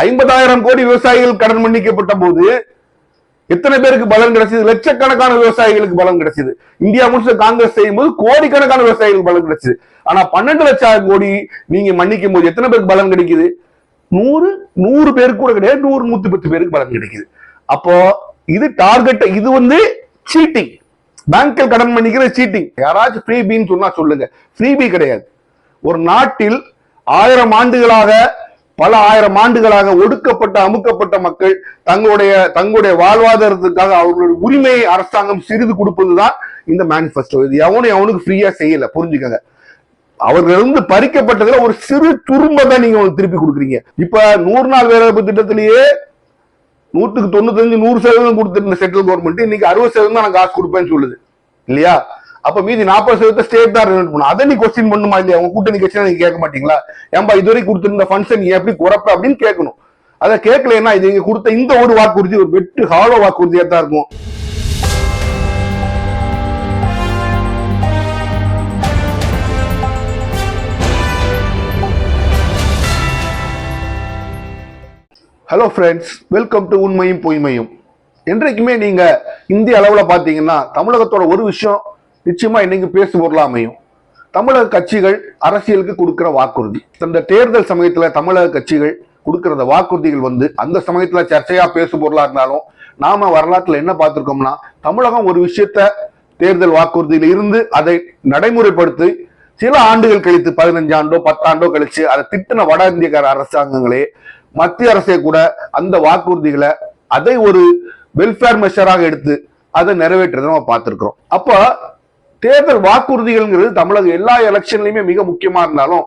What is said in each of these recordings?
50,000 கோடி விவசாயிகள் கடன் மன்னிக்கப்பட்ட போது எத்தனை பேருக்கு பலன் கிடைச்சது? லட்சக்கணக்கான விவசாயிகளுக்கு பலன் கிடைச்சது. இந்தியா முழுக்க காங்கிரஸ் செய்யும் போது கோடிக்கணக்கான விவசாயிகளுக்கு பலன் கிடைச்சது. ஆனா 12 லட்சம் கோடி நீங்க மன்னிக்கும் போது எத்தனை பேருக்கு பலன் கிடைக்குது? 100 பேருக்கு கூட கிடையாது, 110 பேருக்கு பலன் கிடைக்குது. அப்போ இது டார்கெட், இது வந்து சீட்டிங். பேங்க்ல கடன் மன்னிக்கிற சீட்டிங். யாராச்சும் ஃப்ரீ பீன்னு சொன்னா சொல்லுங்க. ஃப்ரீ பீ கிடையாது. ஒரு நாட்டில் 1000 ஆண்டுகளாக, பல 1000 ஆண்டுகளாக ஒடுக்கப்பட்ட அமுக்கப்பட்ட மக்கள் தங்களுடைய வாழ்வாதாரத்துக்காக அவர்களுடைய உரிமையை அரசாங்கம் சிறிது கொடுப்பதுதான் இந்த மேனிபெஸ்டோ. இது அவனுக்கு ஃப்ரீயா செய்யல, புரிஞ்சுக்கங்க. அவர்களிருந்து பறிக்கப்பட்டதுல ஒரு சிறு துரும்ப தான் நீங்க திருப்பி கொடுக்குறீங்க. இப்ப 100 நாள் வேலைவாய்ப்பு திட்டத்திலேயே 195-100% கொடுத்திருந்த சென்ட்ரல் கவர்மெண்ட் இன்னைக்கு 60% தான் நான் காசு கொடுப்பேன்னு சொல்லுது இல்லையா? அப்ப மீதி 40% ஸ்டேட் தான் ரெவென்யூ பண்ணும். அதை நீ கொஸ்டின் பண்ணுமா இல்லையா? அவங்க கூட்டணி கட்சி நீங்க கேட்க மாட்டீங்களா? ஏன்பா இதுவரை கொடுத்திருந்த ஃபண்ட்ஸ் நீ எப்படி குறைப்ப அப்படின்னு கேட்கணும். அதை கேட்கலன்னா இது நீங்க கொடுத்த இந்த ஒரு வாக்குறுதி ஒரு வெட்டு ஹாலோ வாக்குறுதியா தான் இருக்கும். ஹலோ ஃப்ரெண்ட்ஸ், வெல்கம் டு உண்மையும் பொய்மையும். என்றைக்குமே நீங்க இந்திய அளவுல பாத்தீங்கன்னா தமிழகத்தோட ஒரு விஷயம் நிச்சயமா இன்னைக்கு பேசு பொருளா அமையும். தமிழக கட்சிகள் அரசியலுக்கு கொடுக்கிற வாக்குறுதி. இந்த தேர்தல் சமயத்துல தமிழக கட்சிகள் கொடுக்கிற வாக்குறுதிகள் வந்து அந்த சமயத்துல சர்ச்சையா பேசு பொருளா இருந்தாலும், நாம வரலாற்றுல என்ன பார்த்திருக்கோம்னா, தமிழகம் ஒரு விஷயத்த தேர்தல் வாக்குறுதியில இருந்து அதை நடைமுறைப்படுத்தி சில ஆண்டுகள் கழித்து 15 ஆண்டோ 10 ஆண்டோ கழிச்சு அதை திட்டின வட இந்தியக்கார அரசாங்கங்களே, மத்திய அரசே கூட அந்த வாக்குறுதிகளை அதை ஒரு வெல்ஃபேர் மெஷராக எடுத்து அதை நிறைவேற்றதை நம்ம பார்த்திருக்கிறோம். அப்ப தேர்தல் வாக்குறுதிகள்ங்கிறது தமிழக எல்லா எலெக்ஷன்லயுமே மிக முக்கியமா இருந்தாலும்,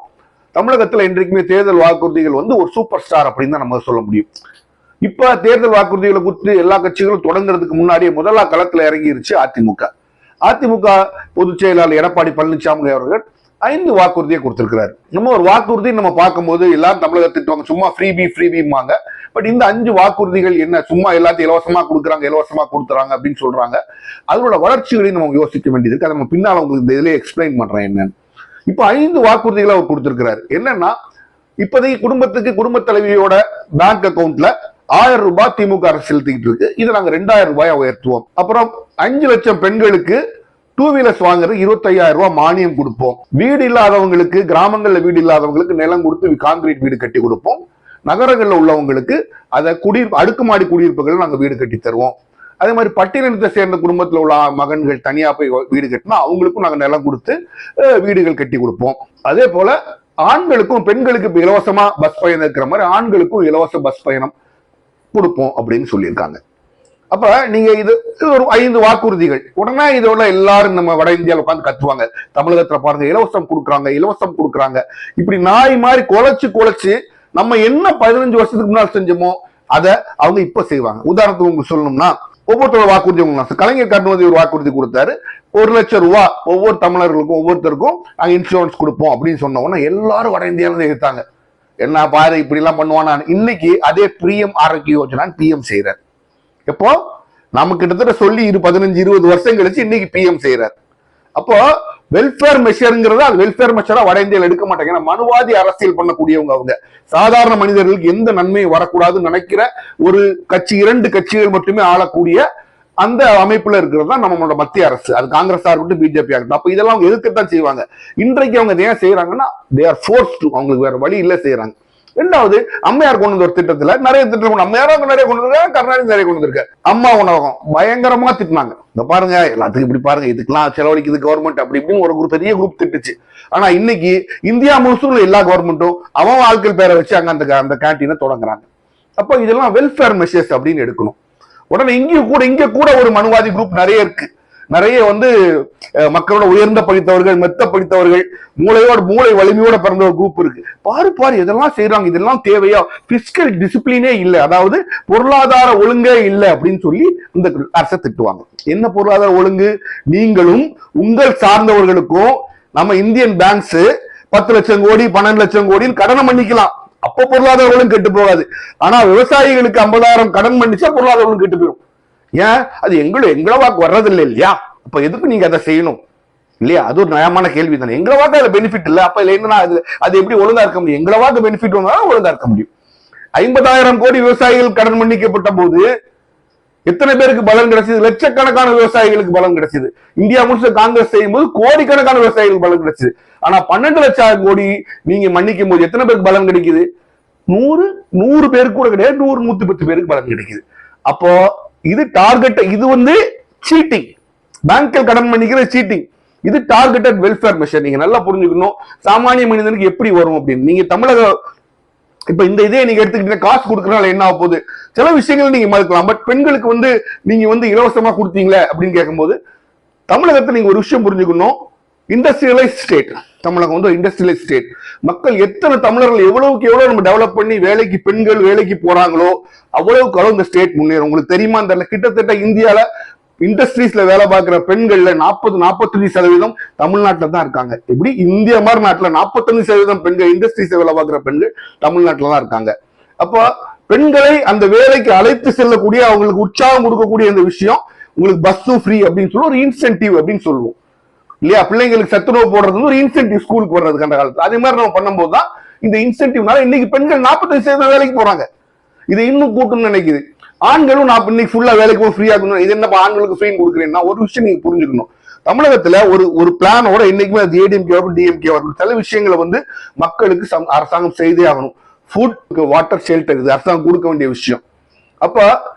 தமிழகத்துல இன்றைக்குமே தேர்தல் வாக்குறுதிகள் வந்து ஒரு சூப்பர் ஸ்டார் அப்படின்னு தான் நம்ம சொல்ல முடியும். இப்ப தேர்தல் வாக்குறுதிகளை குறித்து எல்லா கட்சிகளும் தொடங்குறதுக்கு முன்னாடியே முதலா களத்துல இறங்கிருச்சு அதிமுக. அதிமுக பொதுச் செயலாளர் எடப்பாடி பழனிசாமி அவர்கள் 5 வாக்குறுதியை கொடுத்திருக்கிறாரு. நம்ம ஒரு வாக்குறுதி நம்ம பார்க்கும்போது எல்லாரும் தமிழகத்திட்டு சும்மா ஃப்ரீபிமாங்க. பட் இந்த 5 வாக்குறுதிகள் என்ன? சும்மா எல்லாத்தையும் இலவசமா கொடுக்குறாங்க, இலவசமா கொடுத்துறாங்க அப்படின்னு சொல்றாங்க. அதோட வளர்ச்சிகளையும் நம்ம யோசிக்க வேண்டியது. அதை நம்ம பின்னால உங்களுக்கு இந்த இதுலயே எக்ஸ்பிளைன் பண்றேன் என்னன்னு. இப்ப 5 வாக்குறுதிகளை அவர் கொடுத்திருக்கிறாரு. என்னன்னா, இப்போதைக்கு குடும்ப தலைவியோட பேங்க் அக்கௌண்ட்ல 1000 ரூபாய் திமுக அரசு செலுத்திக்கிட்டு இருக்கு. இதை நாங்க 2000 ரூபாய் உயர்த்துவோம். அப்புறம் 5 லட்சம் பெண்களுக்கு 2 வீலர்ஸ் வாங்குறது 25,000 ரூபாய் மானியம் கொடுப்போம். வீடு இல்லாதவங்களுக்கு, கிராமங்கள்ல வீடு இல்லாதவங்களுக்கு நிலம் கொடுத்து கான்கிரீட் வீடு கட்டி கொடுப்போம். நகரங்கள்ல உள்ளவங்களுக்கு அதை அடுக்குமாடி குடியிருப்புகள் நாங்க வீடு கட்டி தருவோம். அதே மாதிரி பட்டியலினத்தை சேர்ந்த குடும்பத்துல உள்ள மகன்கள் தனியா போய் வீடு கட்டினா அவங்களுக்கும் நாங்க நிலம் கொடுத்து வீடுகள் கட்டி கொடுப்போம். அதே போல ஆண்களுக்கும் பெண்களுக்கு இலவசமா பஸ் பயணம் இருக்கிற மாதிரி ஆண்களுக்கும் இலவச பஸ் பயணம் கொடுப்போம் அப்படின்னு சொல்லியிருக்காங்க. அப்ப நீங்க இது ஒரு 5 வாக்குறுதிகள். உடனே இதோட எல்லாரும் நம்ம வட இந்தியாவில் உட்காந்து கத்துவாங்க, தமிழகத்துல பாருங்க இலவசம் கொடுக்குறாங்க. இப்படி நாய் மாதிரி குலைச்சு நம்ம என்ன 15 வருஷத்துக்கு முன்னாடி செஞ்சோமோ அதை அவங்க இப்ப செய்வாங்க. உதாரணத்துக்கு உங்களுக்கு சொல்லணும்னா, ஒவ்வொருத்தரோட வாக்குறுதி கலைஞர் கருணாநிதி ஒரு வாக்குறுதி கொடுத்தாரு, 1 லட்சம் ரூபாய் ஒவ்வொரு தமிழர்களுக்கும் ஒவ்வொருத்தருக்கும் நாங்க இன்சூரன்ஸ் கொடுப்போம் அப்படின்னு சொன்ன உடனே எல்லாரும் வட இந்தியாவில எடுத்தாங்க. என்ன பாரு இப்படி எல்லாம் பண்ணுவானா. இன்னைக்கு அதே பிஎம் ஆரோக்கிய யோஜனான்னு பிஎம் செய்யறாரு. எப்போ நம்ம கிட்டத்தட்ட சொல்லி 15-20 வருஷம் கழிச்சு இன்னைக்கு பிஎம் செய்யறாரு. அப்போ வெல்ஃபேர் மெஷர்ங்கிறத அது வெல்ஃபேர் மெஷரா வட இந்தியாவில் எடுக்க மாட்டாங்க. ஏன்னா மனுவாதி அரசியல் பண்ணக்கூடியவங்க அவங்க. சாதாரண மனிதர்களுக்கு எந்த நன்மையும் வரக்கூடாதுன்னு நினைக்கிற ஒரு கட்சி, 2 கட்சிகள் மட்டுமே ஆளக்கூடிய அந்த அமைப்புல இருக்கிறது தான் நம்மளோட மத்திய அரசு. அது காங்கிரஸா இருக்கட்டும், பிஜேபி ஆகட்டும். அப்ப இதெல்லாம் அவங்க எதுக்கத்தான் செய்வாங்க. இன்றைக்கு அவங்க ஏன் செய்யறாங்கன்னா, தே ஆர் ஃபோர்ஸ்ட் டு, அவங்களுக்கு வேற வழி இல்லை செய்யறாங்க. 2வது, அம்மையார் கொண்டு வந்த ஒரு திட்டத்துல நிறைய திட்டம் அம்மையாரும் நிறைய கொண்டு வந்திருக்காங்க, கருணாநிதி நிறைய கொண்டு வந்திருக்காரு. அம்மா உணவகம் பயங்கரமா திட்டினாங்க. இந்த பாருங்க எல்லாத்துக்கும் இப்படி பாருங்க, இதுக்கெல்லாம் செலவழிக்குது கவர்மெண்ட் அப்படி இப்படின்னு ஒரு பெரிய குரூப் திட்டுச்சு. ஆனா இன்னைக்கு இந்தியா முழுசும் எல்லா கவர்மெண்ட்டும் அவன் ஆட்கள் பேரை வச்சு அங்க அந்த கேண்டீனை தொடங்குறாங்க. அப்போ இதெல்லாம் வெல்ஃபேர் மெஷர்ஸ் அப்படின்னு எடுக்கணும். உடனே இங்க கூட ஒரு மனுவாதி குரூப் நிறைய இருக்கு. நிறைய மக்களோட உயர்ந்த படித்தவர்கள், மெத்த படித்தவர்கள், மூளை வலிமையோட பிறந்த ஒரு குரூப் இருக்கு. பாரு இதெல்லாம் செய்யறாங்க, இதெல்லாம் தேவையா? பிஸ்கல் டிசிப்ளினே இல்லை, அதாவது பொருளாதார ஒழுங்கே இல்லை அப்படின்னு சொல்லி இந்த அரசை திட்டுவாங்க. என்ன பொருளாதார ஒழுங்கு? நீங்களும் உங்கள் சார்ந்தவர்களுக்கும் நம்ம இந்தியன் பேங்க்ஸ் 10 லட்சம் கோடி 12 லட்சம் கோடின்னு கடனை மன்னிக்கலாம். அப்ப பொருளாதார ஒழுங்கு கெட்டு போகாது. ஆனா விவசாயிகளுக்கு 50,000 கடன் பண்ணிச்சா பொருளாதார ஒழுங்கு கெட்டு போயிடும். ஏன்? அது எங்களை வாக்கு வர்றதில்லை இல்லையா? அப்ப எதுக்கு நீங்க அதை செய்யணும் இல்லையா? அது ஒரு நியாயமான கேள்வி தானே. எங்களை வாக்கு அதுல பெனிஃபிட் இல்லை, அப்ப இல்ல என்னன்னா அது எப்படி ஒழுங்கா இருக்க முடியும்? எங்களை வாக்கு பெனிஃபிட் வந்தாலும் ஒழுங்கா இருக்க முடியும். 50,000 கோடி விவசாயிகள் கடன் மன்னிக்கப்பட்ட போது எத்தனை பேருக்கு பலன் கிடைச்சது? லட்சக்கணக்கான விவசாயிகளுக்கு பலன் கிடைச்சது. இந்தியா முழுக்க காங்கிரஸ் செய்யும் போது கோடிக்கணக்கான விவசாயிகளுக்கு பலன் கிடைச்சது. ஆனா 12 லட்சம் கோடி நீங்க மன்னிக்கும் போது எத்தனை பேருக்கு பலன் கிடைக்குது? 100 பேருக்கு கூட கிடையாது, 110 பேருக்கு பலன் கிடைக்குது. அப்போ இது டார்கெட், இது வந்து சீட்டிங். பேங்கில் கடன் மன்னிக்கிறது சீட்டிங். இது டார்கெட்டட் வெல்ஃபேர் மெஷர். நீங்க நல்லா புரிஞ்சுக்கணும் சாமானிய மனிதனுக்கு எப்படி வரும் அப்படின்னு. நீங்க தமிழக இப்ப இந்த இதே நீங்க எடுத்துக்கிட்ட காசு கொடுக்கறனால என்ன ஆக போகுது? சில விஷயங்கள் நீங்க மறுக்கலாம். பட் பெண்களுக்கு வந்து நீங்க வந்து இலவசமா கொடுத்தீங்களே அப்படின்னு கேட்கும்போது தமிழகத்தை நீங்க ஒரு விஷயம் புரிஞ்சுக்கணும். இண்டஸ்ட்ரியலைஸ் ஸ்டேட் தமிழகம் வந்து இண்டஸ்ட்ரியலைஸ் ஸ்டேட். மக்கள் எத்தனை தமிழர்கள் எவ்வளவுக்கு எவ்வளவு நம்ம டெவலப் பண்ணி வேலைக்கு பெண்கள் வேலைக்கு போறாங்களோ அவ்வளவுக்கு அளவு இந்த ஸ்டேட் முன்னேறும். உங்களுக்கு தெரியுமா? இந்த கிட்டத்தட்ட இந்தியால இண்டஸ்ட்ரீஸ்ல வேலை பார்க்கிற பெண்கள்ல 40-45% தமிழ்நாட்டில் தான் இருக்காங்க. எப்படி இந்தியா மாதிரி நாட்டுல 45% பெண்கள் இண்டஸ்ட்ரீஸ்ல வேலை பார்க்கிற பெண்கள் தமிழ்நாட்டில் தான் இருக்காங்க. அப்ப பெண்களை அந்த வேலைக்கு அழைத்து செல்லக்கூடிய அவங்களுக்கு உற்சாகம் கொடுக்கக்கூடிய இந்த விஷயம் உங்களுக்கு பஸ்ஸும் ஃப்ரீ அப்படின்னு சொல்லி ஒரு இன்சென்டிவ் அப்படின்னு சொல்லுவோம் இல்லையா? பிள்ளைங்களுக்கு சத்துணவு போடுறது ஒரு இன்சென்டிவ் ஸ்கூலுக்கு வர்றதுக்கு அந்த காலத்துல. அதே மாதிரி நம்ம பண்ணும்போது தான் இந்த இன்சென்டிவ்னால இன்னைக்கு பெண்கள் 45% வேலைக்கு போறாங்க. இதை இன்னும் கூட்டணும்னு நினைக்குது. ஆண்களும் நான் இன்னைக்கு ஃபுல்லா வேலைக்கு ஃப்ரீயா இருக்கணும். இது என்ன ஆண்களுக்கு ஃப்ரீ கொடுக்குறேன்னா ஒரு விஷயம் நீங்க புரிஞ்சுக்கணும். தமிழகத்துல ஒரு பிளானோட என்னைக்குமே அது ஏடிஎம்கே டிஎம்கே வரணும். சில விஷயங்களை வந்து மக்களுக்கு அரசாங்கம் செய்தே ஆகணும். ஃபுட், வாட்டர், ஷெல்டர் இது அரசாங்கம் கொடுக்க வேண்டிய விஷயம். அப்ப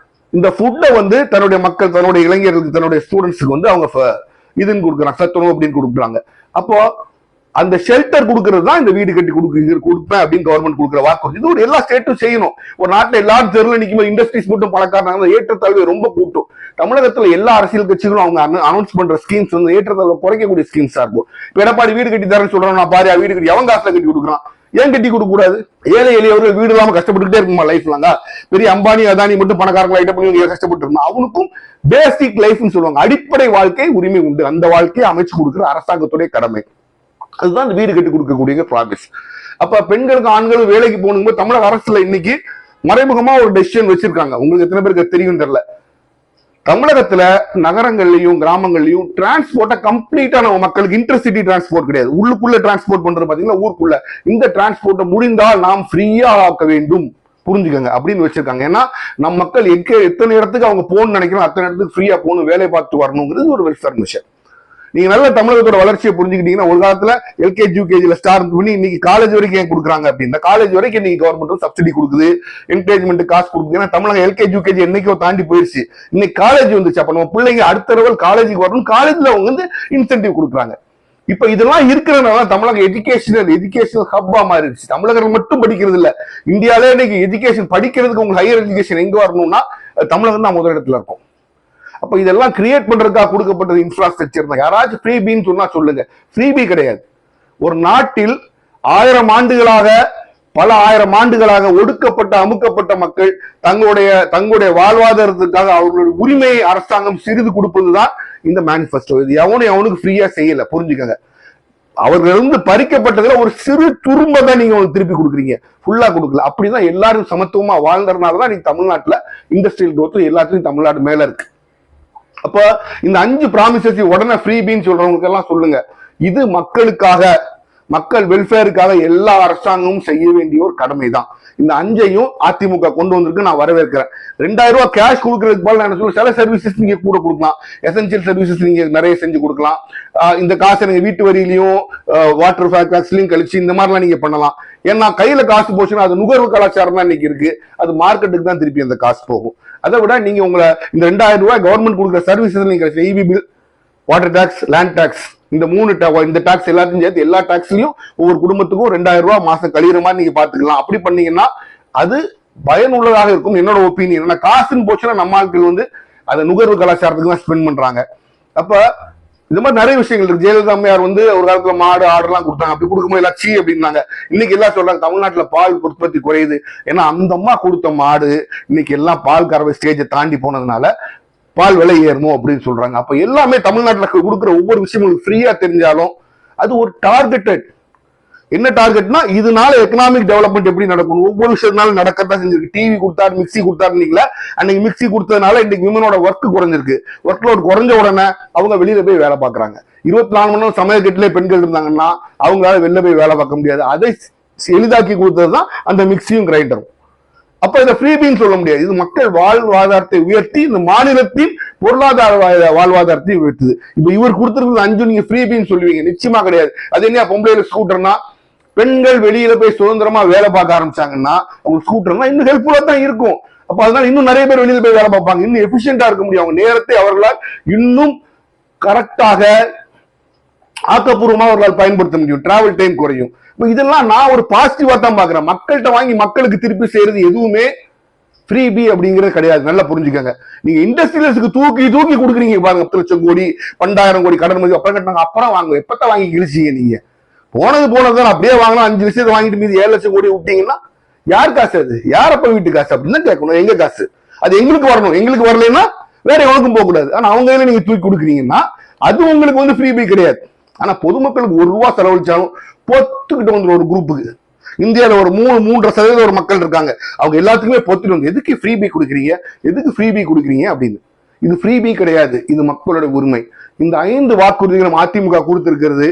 இந்த ஃபுட்டை வந்து தன்னுடைய மக்கள், தன்னுடைய இளைஞர்களுக்கு, தன்னுடைய ஸ்டூடெண்ட்ஸுக்கு வந்து அவங்க இதுன்னு கொடுக்குறாங்க, சத்துணவு அப்படின்னு கொடுக்குறாங்க. அப்போ அந்த ஷெல்டர் கொடுக்கறது தான் இந்த வீடு கட்டி கொடுப்பேன் அப்படின்னு கவர்மெண்ட் கொடுக்குற வாக்குறுதி. இது ஒரு எல்லா ஸ்டேட்டும் செய்யணும். ஒரு நாட்டில் எல்லாரும் தெருவில் நிற்கும் இண்டஸ்ட்ரீஸ் மட்டும் பணக்காரங்க ஏற்றத்தாழ்வை ரொம்ப கூட்டும். தமிழகத்துல எல்லா அரசியல் கட்சிகளும் அவங்க அனௌன்ஸ் பண்ற ஸ்கீம்ஸ் வந்து ஏற்றத்தாழ்வை குறைக்கக்கூடிய ஸ்கீம்ஸா இருக்கும். இப்ப எடப்பாடி வீடு கட்டி தரேன்னு சொல்றான், நான் பாரு வீடு கட்டி எவன் காசுல கட்டி கொடுக்குறான்? ஏன் கட்டி கொடுக்க கூடாது? ஏழை எளியவர்கள் வீடு இல்லாம கஷ்டப்பட்டுட்டே இருக்குமா லைஃப் லாங்கா? பெரிய அம்பானி அதானி மட்டும் பணக்காரங்களை ஐட்டம் பண்ணி கஷ்டப்பட்டு இருந்தா அவனுக்கும் பேசிக் லைஃப்னு சொல்லுவாங்க, அடிப்படை வாழ்க்கை உரிமை உண்டு. அந்த வாழ்க்கையை அமைச்சு கொடுக்குற அரசாங்கத்துடைய கடமை. அதுதான் இந்த வீடு கட்டி கொடுக்கக்கூடிய ப்ராமிஸ். அப்ப பெண்களுக்கு ஆண்களும் வேலைக்கு போகணும். தமிழக அரசுல இன்னைக்கு மறைமுகமா ஒரு டெசிஷன் வச்சிருக்காங்க. உங்களுக்கு எத்தனை பேருக்கு தெரியும் தெரியல. தமிழகத்துல நகரங்கள்லயும் கிராமங்கள்லயும் டிரான்ஸ்போர்ட்டை கம்ப்ளீட்டா நம்ம மக்களுக்கு இன்டர்சிட்டி டிரான்ஸ்போர்ட் கிடையாது. உள்ளுக்குள்ள டிரான்ஸ்போர்ட் பண்றது பாத்தீங்கன்னா ஊருக்குள்ள இந்த டிரான்ஸ்போர்ட்டை முடிந்தால் நாம் ஃப்ரீயா ஆக்க வேண்டும், புரிஞ்சுக்கங்க அப்படின்னு வச்சிருக்காங்க. ஏன்னா நம்ம மக்கள் எத்தனை இடத்துக்கு அவங்க போகணும்னு நினைக்கிறோம் அத்தனை இடத்துக்கு ஃப்ரீயா போகணும், வேலை பார்த்து வரணுங்கிறது ஒரு வெல்ஃபேர் மிஷன். நீங்க நல்ல தமிழகத்தோட வளர்ச்சியை புரிஞ்சுக்கிட்டீங்கன்னா ஒரு காலத்துல எல்கேஜி யூகேஜில ஸ்டார்ட் பண்ணி இன்னைக்கு காலேஜ் வரைக்கும் ஏன் கொடுக்குறாங்க அப்படின்னா காலேஜ் வரைக்கும் இன்னைக்கு கவர்மெண்ட் சப்சிடி கொடுக்குது, என்கரேஜ்மெண்ட் காசு கொடுக்குது. ஏன்னா தமிழகம் எல்கேஜி யூகேஜி என்னைக்கோ தாண்டி போயிருச்சு, இன்னைக்கு காலேஜ் வந்துச்சு. அப்ப நம்ம பிள்ளைங்க அடுத்த லெவல் காலேஜுக்கு வரணும், காலேஜ்ல அவங்க வந்து இன்சென்டிவ் கொடுக்குறாங்க. இப்ப இதெல்லாம் இருக்கிறதுனால தமிழகம் எஜுகேஷனல் ஹப்பா மாறிடுச்சு. தமிழகர்கள் மட்டும் படிக்கிறது இல்ல, இந்தியாவிலே இன்னைக்கு எஜுகேஷன் படிக்கிறதுக்கு உங்களுக்கு ஹையர் எஜுகேஷன் எங்க வரணும்னா தமிழகம் தான் முதல் இடத்துல இருக்கும். அப்ப இதெல்லாம் கிரியேட் பண்றதுக்காக கொடுக்கப்பட்டது இன்ஃப்ராஸ்ட்ரக்சர் தான். யாராச்சும் ஃப்ரீபின்னு சொன்னா சொல்லுங்க. ஃப்ரீபி கிடையாது. ஒரு நாட்டில் பல ஆயிரம் ஆண்டுகளாக ஒடுக்கப்பட்ட அமுக்கப்பட்ட மக்கள் தங்களுடைய வாழ்வாதாரத்துக்காக அவர்களுடைய உரிமையை அரசாங்கம் சிறிது கொடுப்பதுதான் இந்த மேனிஃபெஸ்டோ. இது அவனுக்கு ஃப்ரீயா செய்யல, புரிஞ்சுக்கங்க. அவர்கள் பறிக்கப்பட்டதுல ஒரு சிறு துரும்ப தான் நீங்க திருப்பி கொடுக்குறீங்க, ஃபுல்லா கொடுக்கல. அப்படிதான் எல்லாரும் சமத்துவமா வாழ்ந்ததுனாலதான் நீங்க தமிழ்நாட்டுல இண்டஸ்ட்ரியல் growth எல்லாத்துலயும் தமிழ்நாடு மேல இருக்கு. அப்ப இந்த 5 ப்ராமிசஸ் உடனே ஃப்ரீபின்னு சொல்றவங்களுக்கு எல்லாம் சொல்லுங்க, இது மக்களுக்காக, மக்கள் வெல்ஃபேருக்காக எல்லா அரசாங்கமும் செய்ய வேண்டிய ஒரு கடமை தான். இந்த 5ஐயும் அதிமுக கொண்டு வந்திருக்கு, நான் வரவேற்கிறேன். 2000 ரூபாய் கேஷ் கொடுக்கறதுக்கு போல நான் சொல்லுவேன், சில சர்வீசஸ் நீங்க கூட கொடுக்கலாம், எசென்சியல் சர்வீசஸ் நீங்க நிறைய செஞ்சு கொடுக்கலாம். இந்த காசை நீங்க வீட்டு வரியிலையும் வாட்டர் டாக்ஸ்லயும் கழிச்சு இந்த மாதிரிலாம் நீங்க பண்ணலாம். ஏன்னா கையில காசு போச்சுன்னா அது நுகர்வு கலாச்சாரம் தான் இன்னைக்கு இருக்கு, அது மார்க்கெட்டுக்கு தான் திருப்பி அந்த காசு போகும். அதை விட நீங்க உங்களை இந்த 2000 ரூபாய் கவர்மெண்ட் கொடுக்குற சர்வீசஸ் நீங்க EB bill, water tax, land tax, இந்த இந்த டாக்ஸ் எல்லாத்தையும் சேர்த்து எல்லா டாக்ஸ்லயும் ஒவ்வொரு குடும்பத்துக்கும் 2000 ரூபாய் மாசம் கழிகிற மாதிரி நீங்க பாத்துக்கலாம். அப்படி பண்ணீங்கன்னா அது பயனுள்ளதாக இருக்கும். என்னோட ஒப்பீனியன். ஏன்னா காசுன்னு போச்சுன்னா நம்ம ஆட்கள் வந்து அதை நுகர்வு கலாச்சாரத்துக்கு தான் ஸ்பெண்ட் பண்றாங்க. அப்ப இந்த மாதிரி நிறைய விஷயங்கள் இருக்கு. ஜெயலலிதா அம்மையார் வந்து ஒரு காலத்துல மாடு ஆடுலாம் கொடுத்தாங்க, அப்படி கொடுக்கும்போது எல்லாம் சீ அப்படின்னாங்க. இன்னைக்கு எல்லாம் சொல்றாங்க தமிழ்நாட்டுல பால் உற்பத்தி குறையுது. ஏன்னா அந்த அம்மா கொடுத்த மாடு இன்னைக்கு எல்லாம் பால் கறவை ஸ்டேஜை தாண்டி போனதுனால பால் விலை ஏறணும் அப்படின்னு சொல்றாங்க. அப்ப எல்லாமே தமிழ்நாட்டுல கொடுக்குற ஒவ்வொரு விஷயமும் ஃப்ரீயா தெரிஞ்சாலும் அது ஒரு டார்கெட்டட். என்ன டார்கெட்னா இதனால எக்கனாமிக் டெவலப்மெண்ட் எப்படி நடக்கும், ஒவ்வொரு விஷயத்தினால நடக்கத்தான் செஞ்சிருக்கு. டிவி கொடுத்தாரு, மிக்சி கொடுத்தாருன்னீங்களா, அன்னைக்கு மிக்சி கொடுத்ததுனால இன்னைக்கு விமனோட ஒர்க் குறைஞ்சிருக்கு. ஒர்க் லோட் குறைஞ்ச உடனே அவங்க வெளியில போய் வேலை பார்க்கறாங்க. 24 மணி நேரம் சமையல் பெண்கள் இருந்தாங்கன்னா அவங்களால வெளில போய் வேலை பார்க்க முடியாது. அதை எளிதாக்கி கொடுத்ததுதான் அந்த மிக்சியும் கிரைண்டரும். அப்ப இதை ஃப்ரீபின்னு சொல்ல முடியாது. இது மக்கள் வாழ்வாதாரத்தை உயர்த்தி இந்த மாநிலத்தின் பொருளாதார வாழ்வாதாரத்தை உயர்த்துது. இப்ப இவர் கொடுத்திருக்கிறது 5 நீங்க ஃப்ரீபின்னு சொல்லுவீங்க, நிச்சயமா கிடையாது. அது என்ன பொம்பளைல ஸ்கூட்டர்னா, பெண்கள் வெளியில போய் சுதந்திரமா வேலை பார்க்க ஆரம்பிச்சாங்கன்னா அவங்க ஸ்கூட்டர்னா இன்னும் ஹெல்ப்ஃபுல்லா தான் இருக்கும். அப்ப அதனால இன்னும் நிறைய பேர் வெளியில போய் வேலை பார்ப்பாங்க, இன்னும் எஃபிஷியன்டா இருக்க முடியும். அவங்க நேரத்தை அவர்களால் இன்னும் கரெக்டாக ஆக்கப்பூர்வமாக அவர்களால் பயன்படுத்த முடியும், டிராவல் டைம் குறையும். இதெல்லாம் நான் ஒரு பாசிட்டிவா தான் பாக்குறேன். மக்கள்கிட்ட வாங்கி மக்களுக்கு திருப்பி செய்யறது எதுவுமே ஃப்ரீபி அப்படிங்கிறது கிடையாது. நல்லா புரிஞ்சுக்கங்க. நீங்க இண்டஸ்ட்ரியலிஸ்டுக்கு தூக்கி தூக்கி கொடுக்குறீங்க பாருங்க, 10 லட்சம் கோடி 12,000 கோடி கடன் மதிப்பு அப்புறம் கட்டினாங்க, அப்புறம் வாங்க எப்பத்தான் வாங்கி கிழிச்சீங்க நீங்க? போனதுதான் அப்படியே வாங்கலாம். 5 விஷயத்தை வாங்கிட்டு மீதி 7 லட்சம் கோடி விட்டீங்கன்னா யார் காசு? அது யாரப்ப வீட்டு காசு அப்படின்னு தான் கேட்கணும். எங்க காசு? அது எங்களுக்கு வரணும். எங்களுக்கு வரலைன்னா வேற எவனுக்கும் போக கூடாது. ஆனா அவங்க கையில நீங்க தூக்கி கொடுக்குறீங்கன்னா அது உங்களுக்கு வந்து ஃப்ரீபி கிடையாது. ஆனா பொதுமக்களுக்கு 1 ரூபா செலவழிச்சாலும் பொத்துக்கிட்டு வந்துடும் ஒரு குரூப்புக்கு. இந்தியாவில ஒரு 3.5% ஒரு மக்கள் இருக்காங்க, அவங்க எல்லாத்துக்குமே பொத்துட்டு வந்து எதுக்கு ஃப்ரீபி கொடுக்குறீங்க, எதுக்கு ஃப்ரீபி கொடுக்குறீங்க அப்படின்னு. இது ஃப்ரீபி கிடையாது, இது மக்களோட உரிமை. இந்த 5 வாக்குறுதிகளும் அதிமுக கொடுத்திருக்கிறது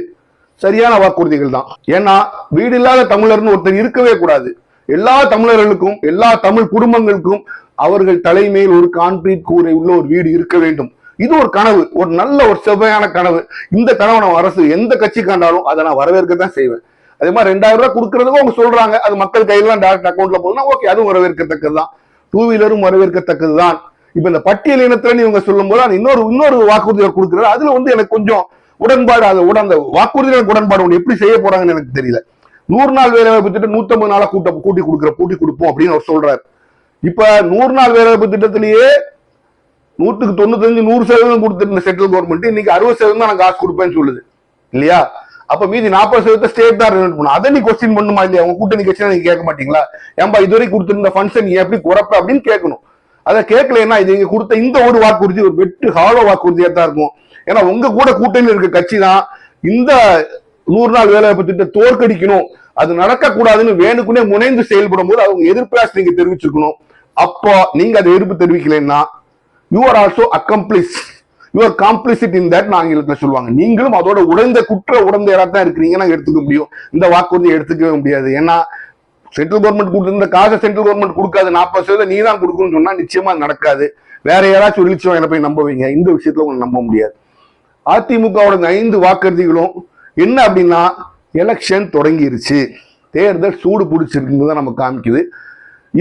சரியான வாக்குறுதிகள் தான். ஏன்னா வீடு இல்லாத தமிழர்னு ஒருத்தர் இருக்கவே கூடாது. எல்லா தமிழர்களுக்கும் எல்லா தமிழ் குடும்பங்களுக்கும் அவர்கள் தலைமையில் ஒரு கான்கிரீட் கூரை உள்ள ஒரு வீடு இருக்க வேண்டும். இது ஒரு கனவு, ஒரு நல்ல ஒரு செவ்வையான கனவு. இந்த கனவு நம்ம அரசு எந்த கட்சி கண்டாலும் அதை நான் வரவேற்கத்தான் செய்வேன். அதே மாதிரி 2000 ரூபாய் கொடுக்கறதுக்கும் அவங்க சொல்றாங்க அது மக்கள் கையில டைரக்ட் அக்கௌண்ட்ல போகுதுன்னா ஓகே, அதுவும் வரவேற்கத்தக்கதுதான். 2 வீலரும் வரவேற்கத்தக்கதுதான். இப்ப இந்த பட்டியல் இனத்தில இவங்க சொல்லும் போது இன்னொரு வாக்குறுதி கொடுக்குறாரு. அதுல வந்து எனக்கு கொஞ்சம் உடன்பாடு, அந்த வாக்குறுதிகளுக்கு உடன்பாடு ஒன்று எப்படி செய்ய போறாங்கன்னு எனக்கு தெரியல. 100 நாள் வேலைவாய்ப்பு திட்டம் 150 நாளா கூட்டி கொடுப்போம் அப்படின்னு அவர் சொல்றாரு. இப்ப 100 நாள் வேலைவாய்ப்பு திட்டத்திலேயே 195-100% கொடுத்திருந்த சென்ட்ரல் கவர்மெண்ட் இன்னைக்கு 60% தான் நான் காசு கொடுப்பேன்னு சொல்லுது இல்லையா? அப்ப மீதி 40% ஸ்டேட் தான் ரெவென்யூ பண்ணும். அதை நீ கொஸ்டின் பண்ணுமா இல்லையா? அவங்க கூட்டணி கட்சி நீங்க கேட்க மாட்டீங்களா? ஏன்பா இதுவரை கொடுத்திருந்த ஃபண்ட்ஸை நீ எப்படி குறைப்ப அப்படின்னு கேட்கணும். அதை கேட்கலன்னா இது நீங்க கொடுத்த இந்த ஒரு வாக்குறுதி ஒரு வெட்டு ஹாலோ வாக்குறுதியா தான் இருக்கும். ஏன்னா உங்க கூட கூட்டணியில் இருக்க கட்சி தான் இந்த 100 நாள் வேலைவாய்ப்பு திட்டம் தோற்கடிக்கணும், அது நடக்கக்கூடாதுன்னு வேணுக்குனே முனைந்து செயல்படும் போது அவங்க எதிர்ப்பு நீங்க தெரிவிச்சிருக்கணும். அப்போ நீங்க அதை எதிர்ப்பு தெரிவிக்கலன்னா you are also accomplice, you are complicit in that ஆங்கிலத்தில் சொல்லுவாங்க. நீங்களும் அதோட உடந்தையரா தான் இருக்கிறீங்க. நாங்க எடுத்துக்க முடியும், இந்த வாக்குறுதியை எடுத்துக்கவே முடியாது. ஏன்னா சென்ட்ரல் கவர்மெண்ட் கொடுத்திருந்த காசை சென்ட்ரல் கவர்மெண்ட் கொடுக்காது, 40% நீ தான் கொடுக்கணும்னு சொன்னா நிச்சயமா நடக்காது. வேற யாராச்சும் சொல்லிச்சோம் என்ன போய் நம்புவீங்க? இந்த விஷயத்துல உங்களுக்கு நம்ப முடியாது. அதிமுகவோட 5 வாக்குறுதிகளும் என்ன அப்படின்னா, எலெக்ஷன் தொடங்கிருச்சு, தேர்தல் சூடு பிடிச்சிருக்குன்னு தான் நம்ம காமிக்குது.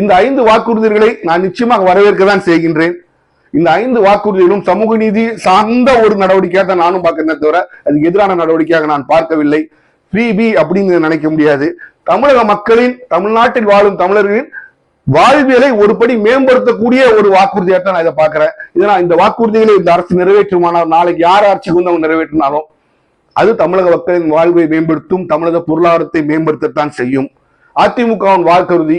இந்த 5 வாக்குறுதிகளை நான் நிச்சயமாக வரவேற்க தான் செய்கின்றேன். இந்த 5 வாக்குறுதிகளும் சமூக நீதி சார்ந்த ஒரு நடவடிக்கையாக தான் நானும் பார்க்கிறேன், தவிர அதுக்கு எதிரான நடவடிக்கையாக நான் பார்க்கவில்லை. ஃப்ரீபி அப்படின்னு நினைக்க முடியாது. தமிழக மக்களின், தமிழ்நாட்டில் வாழும் தமிழர்களின் வாழ்வியலை ஒருபடி மேம்படுத்தக்கூடிய ஒரு வாக்குறுதியாக தான் நான் இதை பார்க்கிறேன். இதனால் இந்த வாக்குறுதிகளை இந்த அரசு நிறைவேற்றுமானால், நாளைக்கு யார் ஆட்சிக்கு வந்து அவங்க நிறைவேற்றினாலும் அது தமிழக மக்களின் வாழ்வை மேம்படுத்தும், தமிழக பொருளாதாரத்தை மேம்படுத்தத்தான் செய்யும். அதிமுகவின் வாக்குறுதி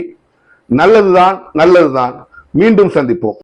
நல்லதுதான். மீண்டும் சந்திப்போம்.